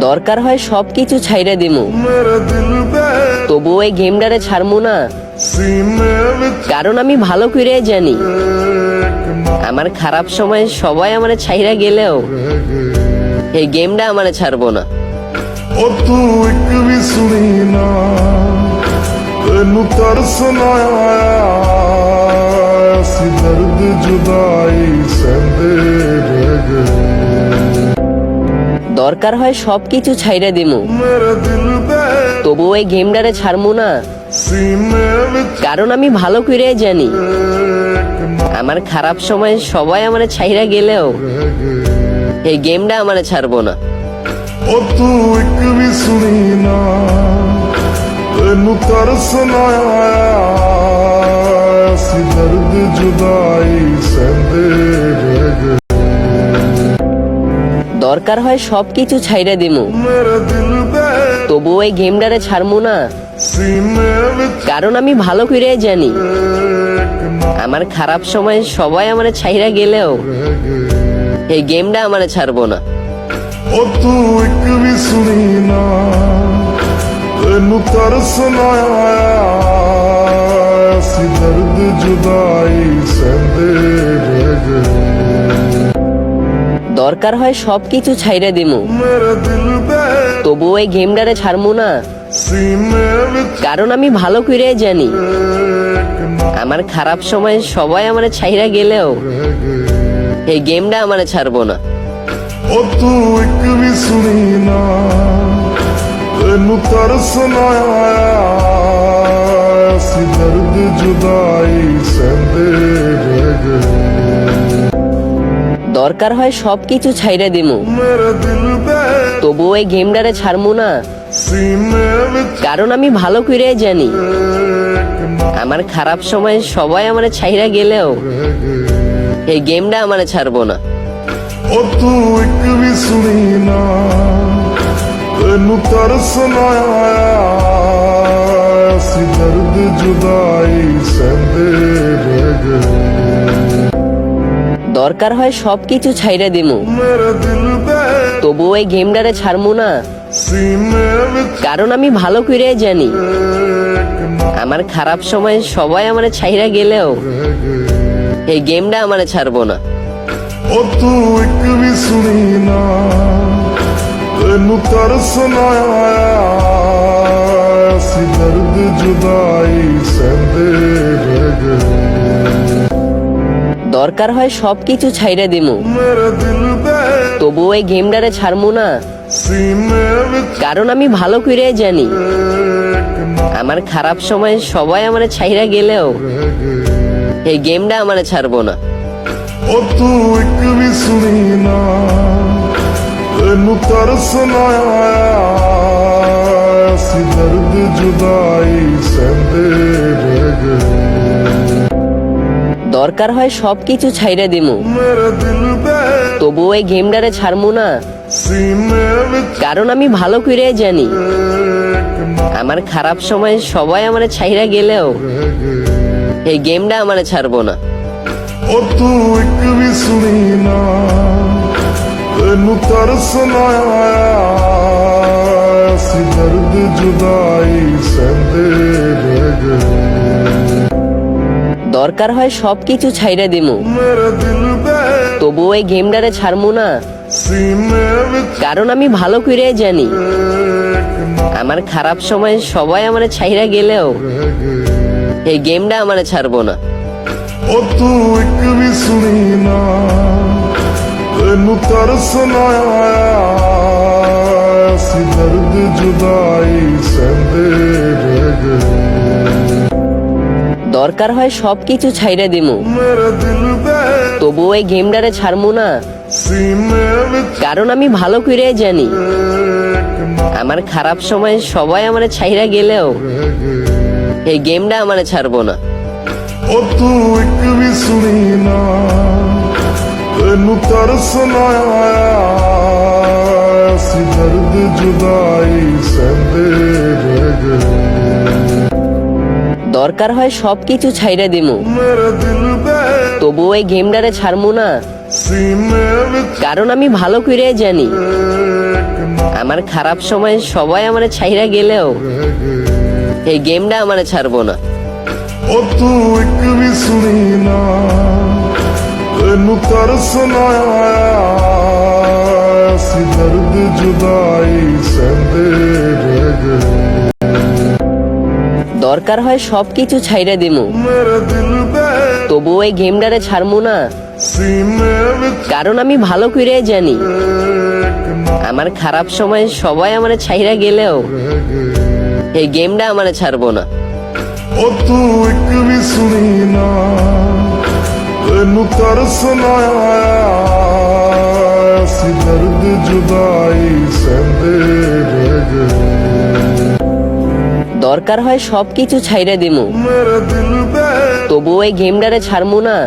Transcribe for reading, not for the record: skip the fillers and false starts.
দরকার হয় সবকিছু ছাইরা দিমু, তবুও এই গেমটারে ছাড়মু না। কারণ আমি ভালো করে জানি আমার খারাপ সময় সবাই আমারে ছাইরা গেলেও এই গেমটা আমারে ছাড়বো না। ओ तू एक भी सुनी ना तेनू तरस ना आया सी दर्द जुदाई सहंदे रह गए। দরকার হয় সবকিছু ছাইরা দিমু, मेरे दिल তবুও এই গেমটারে ছাড়মু না। सीने विच কারণ আমি ভালো করে জানি আমার খারাপ সময় সবাই আমারে ছাইরা গেলেও এই গেমটা আমারে ছাড়বো না। ओ तू एक भी सुनी ना तेनू तरस ना आया सी दर्द जुदाई सहंदे रह गए। দরকার হয় সবকিছু ছাইরা দিমু, मेरे दिल তবুও এই গেমটারে ছাড়মু না। सीने विच কারণ আমি ভালো করে জানি আমার খারাপ সময় সবাই আমারে ছাইরা গেলেও এই গেমটা আমারে ছাড়বো না। ओ तू एक भी सुनी ना तेनू तरस ना आया सी दर्द जुदाई सहंदे रह गए। দরকার হয় সবকিছু ছাইরা দিমু, मेरे दिल তবুও এই গেমটারে ছাড়মু না। सीने विच কারণ আমি ভালো করে জানি আমার খারাপ সময় সবাই আমারে ছাইরা গেলেও এই গেমটা আমারে ছাড়বো না। ओ तू एक भी सुनी ना तेनू तरस ना आया सी दर्द जुदाई सहंदे रह गए। দরকার হয় সবকিছু ছাইরা দিমু, मेरे दिल তবুও এই গেমটারে ছাড়মু না। सीने विच কারণ আমি ভালো করে জানি আমার খারাপ সময় সবাই আমারে ছাইরা গেলেও এই গেমটা আমারে ছাড়বো না। ओ तू एक भी सुनी ना तेनू तरस ना आया सी दर्द जुदाई सहंदे रह गए। দরকার হয় সবকিছু ছাইরা দিমু, मेरे दिल তবুও এই গেমটারে ছাড়মু না। सीने विच কারণ আমি ভালো করে জানি আমার খারাপ সময় সবাই আমারে ছাইরা গেলেও এই গেমটা আমারে ছাড়বো না। ओ तू एक भी सुनी ना तेनू तरस ना आया सी दर्द जुदाई सहंदे रह गए। দরকার হয় সবকিছু ছাইরা দিমু, मेरे दिल তবুও এই গেমটারে ছাড়মু না। सीने विच কারণ আমি ভালো করে জানি আমার খারাপ সময় সবাই আমারে ছাইরা গেলেও এই গেমটা আমারে ছাড়বো না। ओ तू एक भी सुनी ना तेनू तरस ना आया सी दर्द जुदाई सहंदे रह गए। দরকার হয় সবকিছু ছাইরা দিমু, मेरे दिल তবুও এই গেমটারে ছাড়মু না। सीने विच কারণ আমি ভালো করে জানি আমার খারাপ সময় সবাই আমারে ছাইরা গেলেও এই গেমটা আমারে ছাড়বো না। ओ तू एक भी सुनी ना तेनू तरस ना आया सी दर्द जुदाई सहंदे रह गए। দরকার হয় সবকিছু ছাইরা দিমু, मेरे दिल তবুও এই গেমটারে ছাড়মু না। सीने विच কারণ আমি ভালো করে জানি আমার খারাপ সময় সবাই আমারে ছাইরা গেলেও এই গেমটা আমারে ছাড়বো না। ओ तू एक भी सुनी ना तेनू तरस ना आया सी दर्द जुदाई सहंदे रह गए। দরকার হয় সবকিছু ছাইরা দিমু, मेरे दिल তবুও এই গেমটারে ছাড়মু না। सीने विच কারণ আমি ভালো করে জানি আমার খারাপ সময় সবাই আমারে ছাইরা গেলেও এই গেমটা আমারে ছাড়বো না। ओ तू एक भी सुनी ना तेनू तरस ना आया सी दर्द जुदाई सहंदे रह गए। দরকার হয় সবকিছু ছাইরা দিমু, मेरे दिल তবুও এই গেমটারে ছাড়মু না। सीने विच কারণ আমি ভালো করে জানি আমার আমার খারাপ সময় সবাই আমারে ছাইরা গেলেও এই গেমটা আমারে ছাড়বো না। ओ तू एक भी सुनी ना तेनू तरस ना आया सी दर्द जुदाई सहंदे रह गए দরকার হয় সবকিছু ছাইরা দিমু, मेरे दिल बे তবুও এই গেমটারে ছাড়বো না। सीने विच কারণ আমি ভালো করে জানি एक ना আমার খারাপ সময় সবাই আমারে ছাইরা গেলেও रह गए এই গেমটা আমারে ছাড়বো না। ओ तू एक भी सुनी ना तेनू तरस ना आया सी दर्द जुदाई सहंदे रह गए দরকার হয় সবকিছু ছাইরা দিমু, मेरे दिल बे তবুও এই গেমটারে ছাড়বো না।